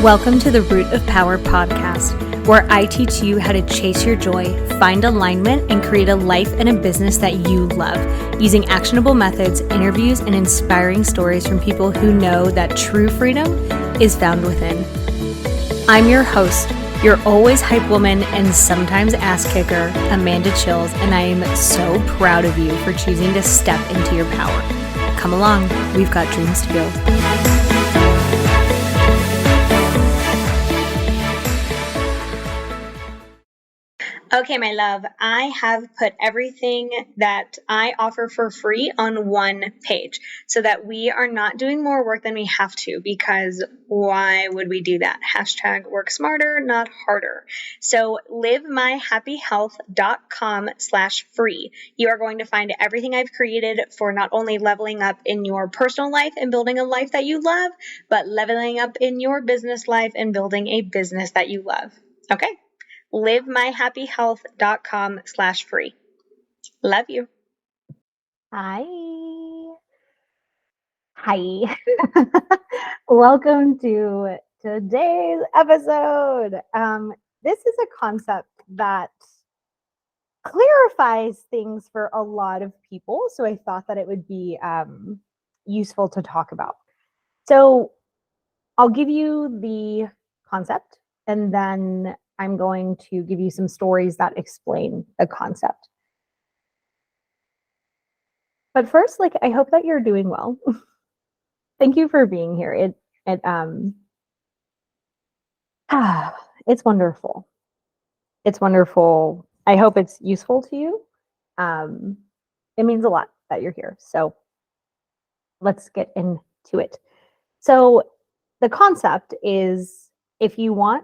Welcome to the Root of Power podcast, where I teach you how to chase your joy, find alignment, and create a life and a business that you love, using actionable methods, interviews, and inspiring stories from people who know that true freedom is found within. I'm your host, your always hype woman and sometimes ass kicker, Amanda Chils, and I am so proud of you for choosing to step into your power. Come along, we've got dreams to build. Okay, my love, I have put everything that I offer for free on one page so that we are not doing more work than we have to, because why would we do that? Hashtag work smarter, not harder. So livemyhappyhealth.com/free. You are going to find everything I've created for not only leveling up in your personal life and building a life that you love, but leveling up in your business life and building a business that you love. Okay? livemyhappyhealth.com/free. Love you. Hi. Welcome to today's episode. This is a concept that clarifies things for a lot of people, so I thought that it would be useful to talk about. So I'll give you the concept, and then I'm going to give you some stories that explain the concept. But first, I hope that you're doing well. Thank you for being here. It's wonderful. It's wonderful. I hope it's useful to you. It means a lot that you're here. So let's get into it. So the concept is, if you want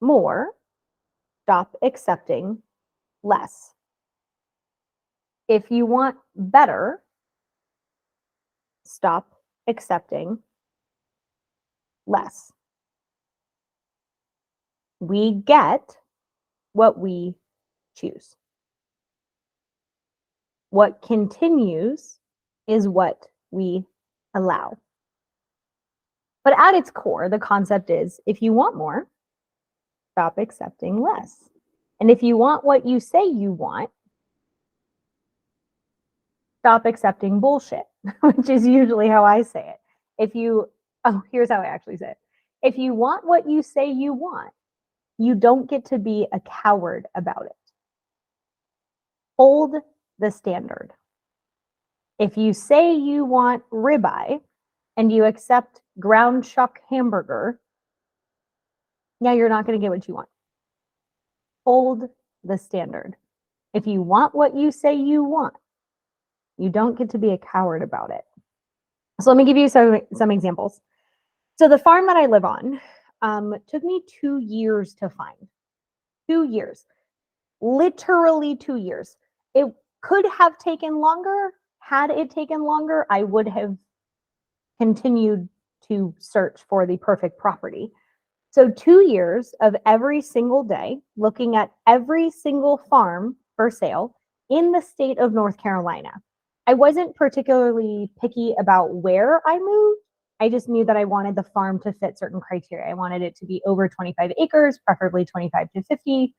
more, stop accepting less. If you want better, stop accepting less. We get what we choose. What continues is what we allow. But at its core, the concept is, if you want more, stop accepting less. And if you want what you say you want, stop accepting bullshit, which is usually how I say it. Here's how I actually say it. If you want what you say you want, you don't get to be a coward about it. Hold the standard. If you say you want ribeye and you accept ground chuck hamburger, you're not going to get what you want. Hold the standard. If you want what you say you want, you don't get to be a coward about it. So let me give you some examples. So the farm that I live on took me 2 years to find. 2 years. Literally 2 years. It could have taken longer. Had it taken longer, I would have continued to search for the perfect property. So 2 years of every single day looking at every single farm for sale in the state of North Carolina. I wasn't particularly picky about where I moved. I just knew that I wanted the farm to fit certain criteria. I wanted it to be over 25 acres, preferably 25 to 50.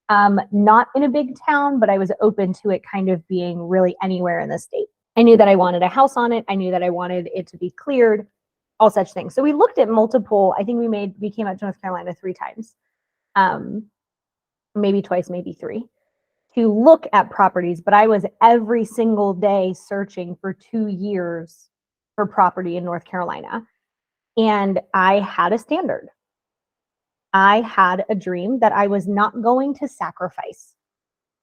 Not in a big town, but I was open to it kind of being really anywhere in the state. I knew that I wanted a house on it. I knew that I wanted it to be cleared, all such things. So we looked at multiple. I think we came out to North Carolina 3 times, maybe twice, maybe 3, to look at properties. But I was every single day searching for 2 years for property in North Carolina. And I had a standard. I had a dream that I was not going to sacrifice,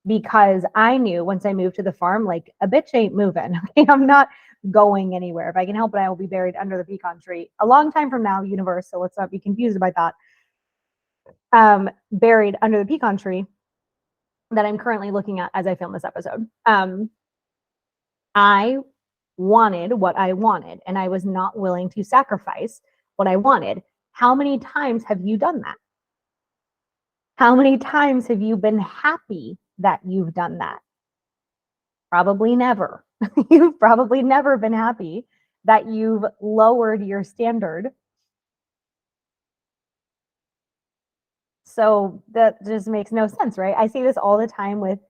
because I knew once I moved to the farm, a bitch ain't moving. I'm not going anywhere. If I can help it, I will be buried under the pecan tree a long time from now, universe. So let's not be confused about that. Buried under the pecan tree that I'm currently looking at as I film this episode. I wanted what I wanted, and I was not willing to sacrifice what I wanted. How many times have you done that? How many times have you been happy that you've done that? Probably never. You've probably never been happy that you've lowered your standard So that just makes no sense, right? I see this all the time with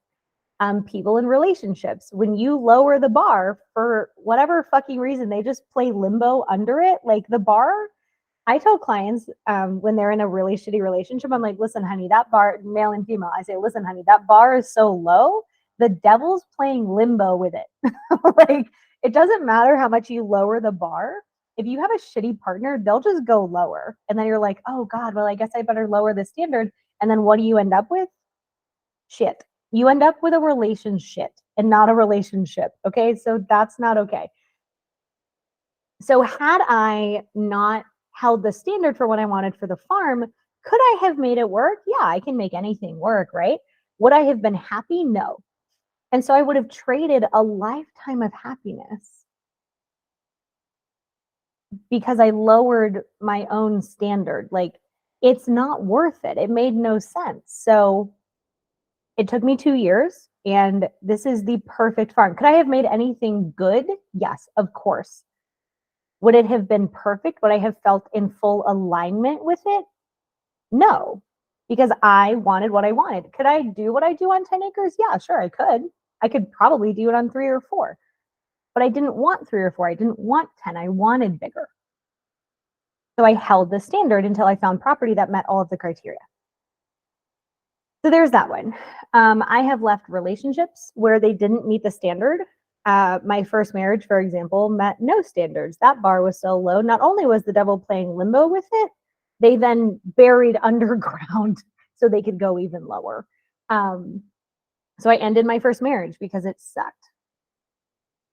people in relationships. When you lower the bar for whatever fucking reason, they just play limbo under it. Like the bar, I tell clients when they're in a really shitty relationship, I'm like, listen, honey, that bar, male and female, I say, listen, honey, that bar is so low, the devil's playing limbo with it. Like, it doesn't matter how much you lower the bar. If you have a shitty partner, they'll just go lower. And then you're like, oh God, well, I guess I better lower the standard. And then what do you end up with? Shit. You end up with a relationship and not a relationship. Okay. So that's not okay. So had I not held the standard for what I wanted for the farm, could I have made it work? Yeah, I can make anything work, right? Would I have been happy? No. And so I would have traded a lifetime of happiness because I lowered my own standard. Like, it's not worth it. It made no sense. So it took me 2 years, and this is the perfect farm. Could I have made anything good? Yes, of course. Would it have been perfect? Would I have felt in full alignment with it? No, because I wanted what I wanted. Could I do what I do on 10 acres? Yeah, sure, I could. I could probably do it on 3 or 4, but I didn't want 3 or 4. I didn't want 10. I wanted bigger. So I held the standard until I found property that met all of the criteria. So there's that one. I have left relationships where they didn't meet the standard. My first marriage, for example, met no standards. That bar was so low. Not only was the devil playing limbo with it, they then buried underground so they could go even lower. So I ended my first marriage because it sucked.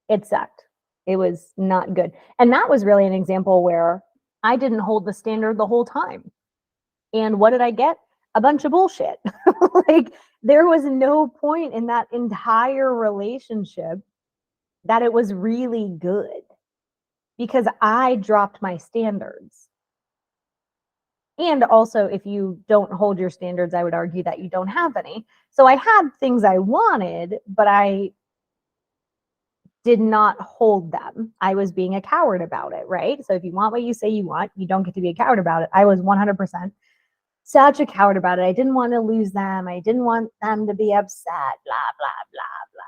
It sucked. It was not good. And that was really an example where I didn't hold the standard the whole time. And what did I get? A bunch of bullshit. Like, there was no point in that entire relationship that it was really good because I dropped my standards. And also, if you don't hold your standards, I would argue that you don't have any. So I had things I wanted, but I did not hold them. I was being a coward about it, right? So if you want what you say you want, you don't get to be a coward about it. I was 100% such a coward about it. I didn't want to lose them. I didn't want them to be upset, blah, blah, blah, blah.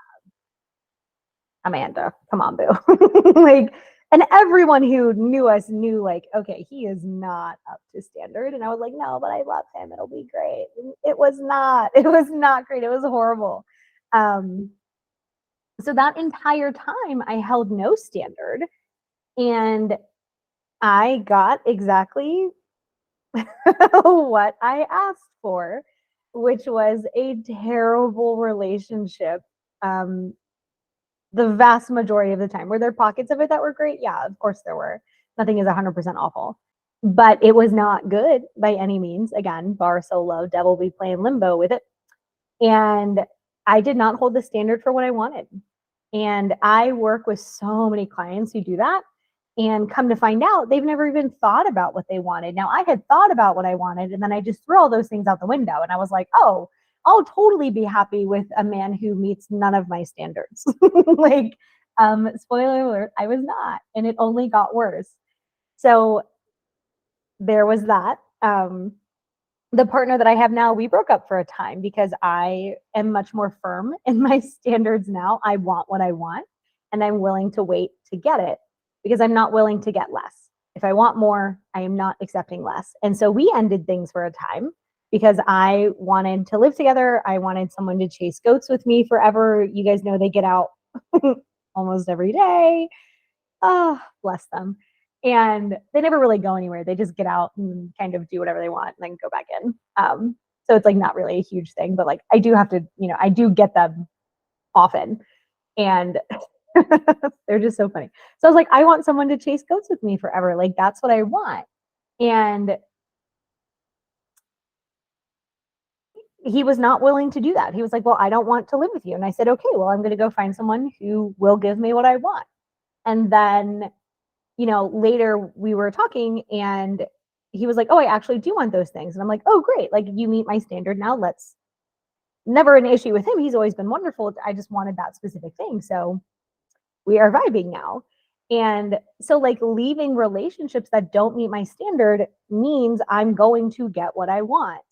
Amanda, come on, boo. Like, and everyone who knew us knew, like, okay, he is not up to standard. And I was like, no, but I love him. It'll be great. And it was not. It was not great. It was horrible. So that entire time, I held no standard, and I got exactly what I asked for, which was a terrible relationship. The vast majority of the time. Were there pockets of it that were great? Yeah, of course there were. Nothing is 100% awful, but it was not good by any means. Again, bar so low, devil be playing limbo with it. And I did not hold the standard for what I wanted. And I work with so many clients who do that. And come to find out, they've never even thought about what they wanted. Now, I had thought about what I wanted, and then I just threw all those things out the window. And I was like, oh, I'll totally be happy with a man who meets none of my standards. Like, spoiler alert, I was not. And it only got worse. So there was that. The partner that I have now, we broke up for a time because I am much more firm in my standards now. I want what I want, and I'm willing to wait to get it because I'm not willing to get less. If I want more, I am not accepting less. And so we ended things for a time because I wanted to live together. I wanted someone to chase goats with me forever. You guys know they get out almost every day. Oh, bless them. And they never really go anywhere. They just get out and kind of do whatever they want and then go back in. So it's like not really a huge thing, but like I do have to, I do get them often. And they're just so funny. So I was like, I want someone to chase goats with me forever. Like, that's what I want. And he was not willing to do that. He was like, well, I don't want to live with you. And I said, okay, well, I'm going to go find someone who will give me what I want. And then, later we were talking and he was like, oh, I actually do want those things. And I'm like, oh, great. Like, you meet my standard now. Let's never an issue with him. He's always been wonderful. I just wanted that specific thing. So we are vibing now. And so, like, leaving relationships that don't meet my standard means I'm going to get what I want.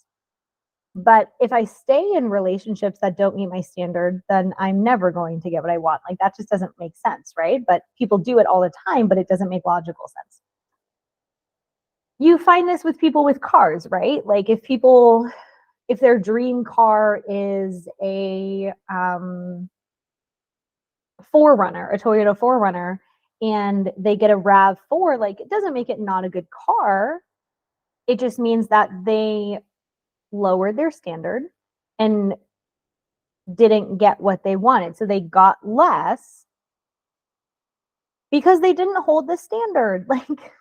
But if I stay in relationships that don't meet my standard, then I'm never going to get what I want. Like that just doesn't make sense, right? But people do it all the time, but it doesn't make logical sense. You find this with people with cars, right? Like if their dream car is a 4Runner, a Toyota 4Runner, and they get a RAV4, like it doesn't make it not a good car. It just means that they lowered their standard and didn't get what they wanted. So they got less because they didn't hold the standard. Like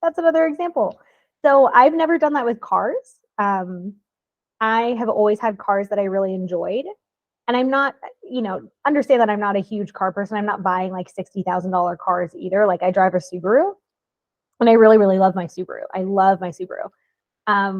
that's another example. So I've never done that with cars. I have always had cars that I really enjoyed. And I'm not, understand that I'm not a huge car person. I'm not buying like $60,000 cars either. Like I drive a Subaru and I really, really love my Subaru. I love my Subaru.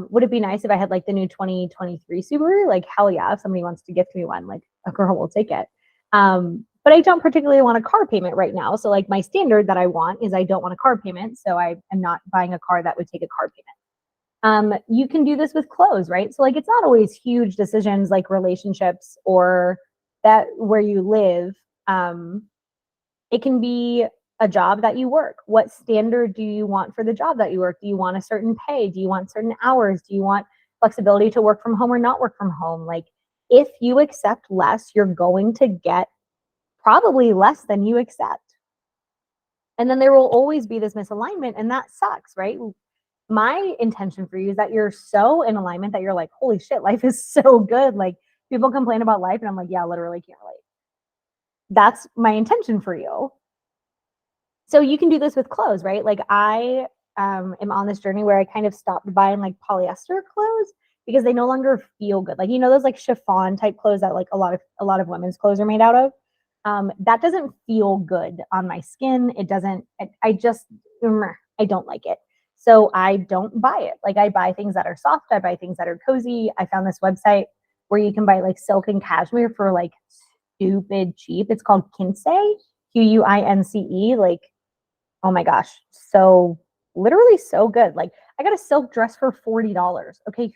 Would it be nice if I had like the new 2023 Subaru? Like, hell yeah, if somebody wants to gift me one, like a girl will take it. But I don't particularly want a car payment right now. So like my standard that I want is I don't want a car payment. So I am not buying a car that would take a car payment. You can do this with clothes, right? So like it's not always huge decisions like relationships or that where you live. It can be a job that you work. What standard do you want for the job that you work? Do you want a certain pay? Do you want certain hours? Do you want flexibility to work from home or not work from home? Like if you accept less, you're going to get probably less than you accept. And then there will always be this misalignment, and that sucks, right? My intention for you is that you're so in alignment that you're like, holy shit, life is so good. Like people complain about life, and I'm like, yeah, literally can't relate. That's my intention for you. So you can do this with clothes, right? Like I am on this journey where I kind of stopped buying like polyester clothes because they no longer feel good. Like those like chiffon type clothes that like a lot of women's clothes are made out of. That doesn't feel good on my skin. It doesn't. I don't like it. So I don't buy it. Like I buy things that are soft. I buy things that are cozy. I found this website where you can buy like silk and cashmere for like stupid cheap. It's called Kinsey, Quince. Like, oh my gosh, so literally so good. Like I got a silk dress for $40. Okay,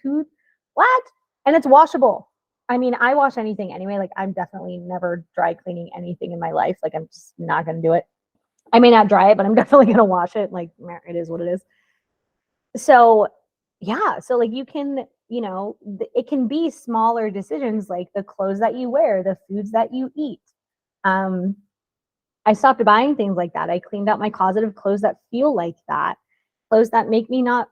what? And it's washable. I mean, I wash anything anyway. Like I'm definitely never dry cleaning anything in my life. Like I'm just not gonna do it. I may not dry it, but I'm definitely gonna wash it. Like it is what it is. So yeah, so like you can, it can be smaller decisions like the clothes that you wear, the foods that you eat. Um, I stopped buying things like that. I cleaned out my closet of clothes that feel like that, clothes that make me not,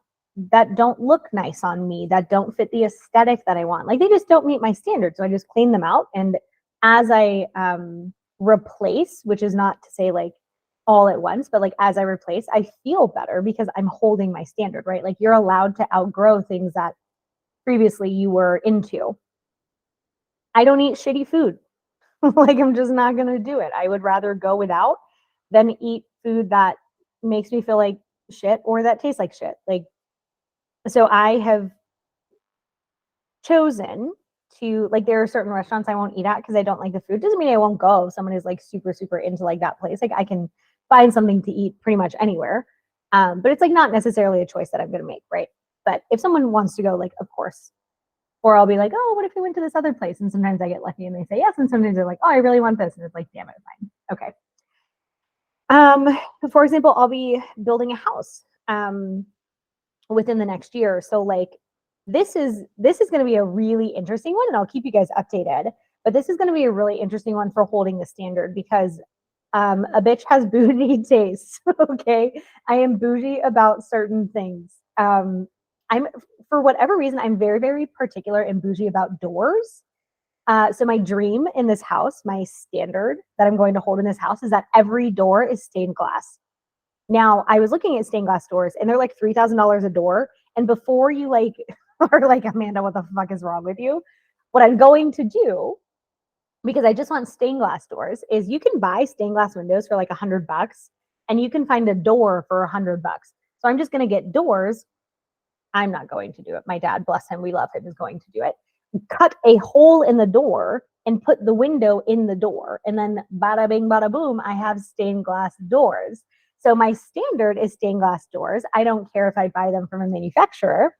that don't look nice on me, that don't fit the aesthetic that I want. Like they just don't meet my standards. So I just clean them out. And as I replace, which is not to say like all at once, but like as I replace, I feel better because I'm holding my standard, right? Like you're allowed to outgrow things that previously you were into. I don't eat shitty food. Like I'm just not going to do it. I would rather go without than eat food that makes me feel like shit or that tastes like shit. Like, so I have chosen to, like, there are certain restaurants I won't eat at because I don't like the food. Doesn't mean I won't go if someone is like super, super into like that place. Like I can find something to eat pretty much anywhere. But it's like not necessarily a choice that I'm going to make. Right. But if someone wants to go, like, of course, or I'll be like, oh, what if we went to this other place? And sometimes I get lucky and they say yes. And sometimes they're like, oh, I really want this. And it's like, damn it, fine. Okay. For example, I'll be building a house within the next year. So like this is going to be a really interesting one, and I'll keep you guys updated. But this is going to be a really interesting one for holding the standard because a bitch has bougie tastes. Okay, I am bougie about certain things. I'm for whatever reason I'm very, very particular and bougie about doors. So my dream in this house, my standard that I'm going to hold in this house is that every door is stained glass. Now I was looking at stained glass doors and they're like $3,000 a door. And before you like are like, Amanda, what the fuck is wrong with you? What I'm going to do, because I just want stained glass doors, is you can buy stained glass windows for like $100 and you can find a door for $100. So I'm just going to get doors. I'm not going to do it. My dad, bless him, we love him, is going to do it. Cut a hole in the door and put the window in the door. And then bada bing, bada boom, I have stained glass doors. So my standard is stained glass doors. I don't care if I buy them from a manufacturer,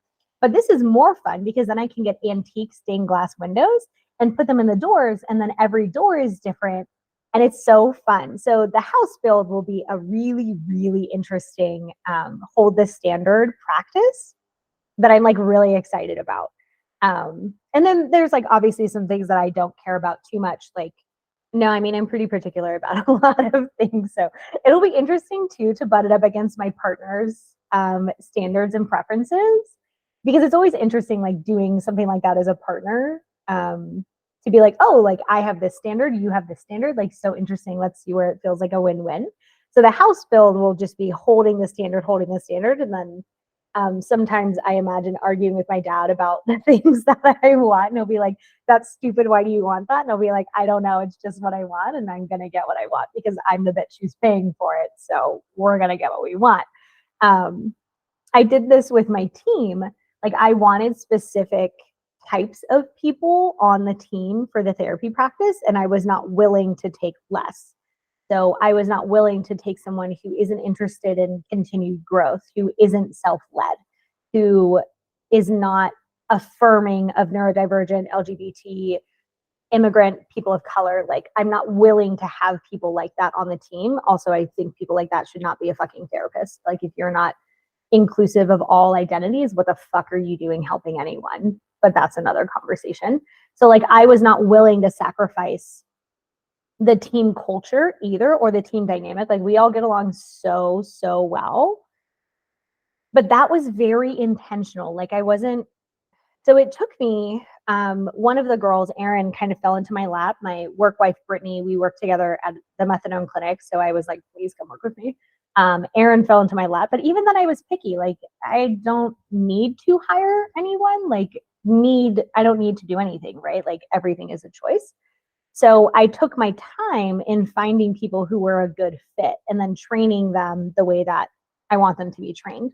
But this is more fun because then I can get antique stained glass windows and put them in the doors, and then every door is different. And it's so fun. So the house build will be a really, really interesting hold the standard practice that I'm like really excited about. And then there's like obviously some things that I don't care about too much. Like, no, I mean, I'm pretty particular about a lot of things. So it'll be interesting too to butt it up against my partner's standards and preferences, because it's always interesting, like doing something like that as a partner. To be like, oh, like I have this standard, you have this standard, like so interesting. Let's see where it feels like a win-win. So the house build will just be holding the standard, and then sometimes I imagine arguing with my dad about the things that I want. And he'll be like, that's stupid. Why do you want that? And I'll be like, I don't know. It's just what I want. And I'm going to get what I want because I'm the bitch who's paying for it. So we're going to get what we want. I did this with my team. Like I wanted specific types of people on the team for the therapy practice, and I was not willing to take less. So I was not willing to take someone who isn't interested in continued growth, who isn't self-led, who is not affirming of neurodivergent, LGBT, immigrant, people of color. Like I'm not willing to have people like that on the team. Also, I think people like that should not be a fucking therapist. Like if you're not inclusive of all identities, what the fuck are you doing helping anyone? But that's another conversation. So like I was not willing to sacrifice the team culture either, or the team dynamic. Like we all get along so well, but that was very intentional. Like I wasn't, so it took me, one of the girls, Erin, kind of fell into my lap. My work wife, Brittany, we worked together at the methadone clinic. So I was like, please come work with me. Erin fell into my lap, but even then I was picky. Like I don't need to hire anyone. I don't need to do anything, right? Like everything is a choice. So I took my time in finding people who were a good fit and then training them the way that I want them to be trained.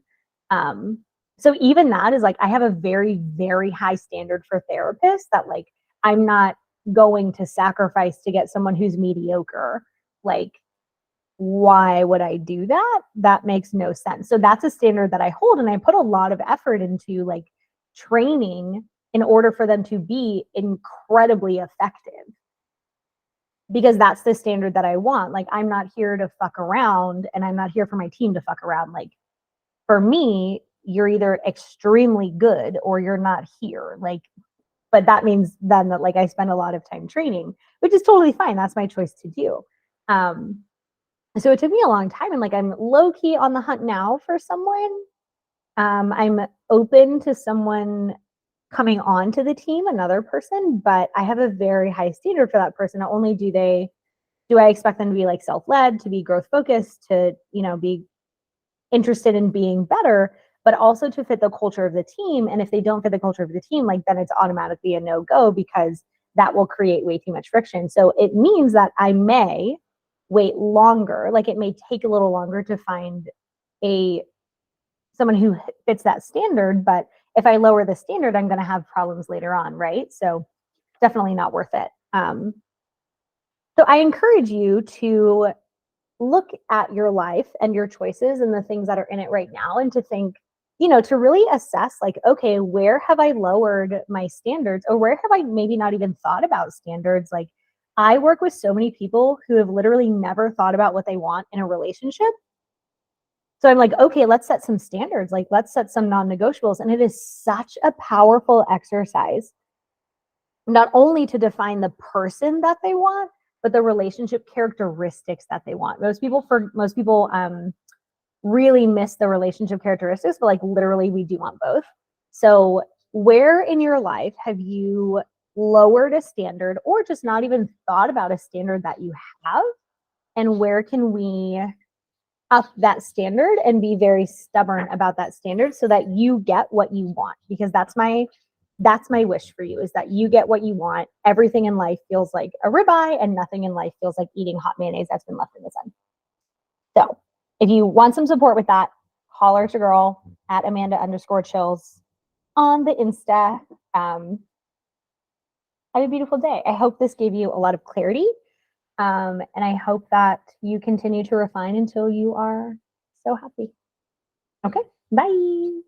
So even that is like, I have a very, very high standard for therapists that like, I'm not going to sacrifice to get someone who's mediocre. Like, why would I do that? That makes no sense. So that's a standard that I hold, and I put a lot of effort into like training in order for them to be incredibly effective, because that's the standard that I want. Like I'm not here to fuck around, and I'm not here for my team to fuck around. Like for me, you're either extremely good or you're not here. Like, but that means then that like I spend a lot of time training, which is totally fine. That's my choice to do. So it took me a long time, and like I'm low key on the hunt now for someone. I'm open to someone coming on to the team, another person, but I have a very high standard for that person. Not only do I expect them to be like self-led, to be growth focused, to, you know, be interested in being better, but also to fit the culture of the team. And if they don't fit the culture of the team, like then it's automatically a no-go, because that will create way too much friction. So it means that I may wait longer. Like it may take a little longer to find someone who fits that standard, but if I lower the standard, I'm going to have problems later on, right? So definitely not worth it. So I encourage you to look at your life and your choices and the things that are in it right now, and to think, you know, to really assess like, okay, where have I lowered my standards, or where have I maybe not even thought about standards? Like I work with so many people who have literally never thought about what they want in a relationship. So I'm like, okay, let's set some standards. Like let's set some non-negotiables. And it is such a powerful exercise, not only to define the person that they want, but the relationship characteristics that they want. Most people really miss the relationship characteristics, but like literally we do want both. So where in your life have you lowered a standard, or just not even thought about a standard that you have? And where can we up that standard and be very stubborn about that standard so that you get what you want? Because that's my wish for you, is that you get what you want. Everything in life feels like a ribeye, and nothing in life feels like eating hot mayonnaise that's been left in the sun. So if you want some support with that, holler at your girl at Amanda_Chils on the Insta. Have a beautiful day. I hope this gave you a lot of clarity. And I hope that you continue to refine until you are so happy. Okay, bye.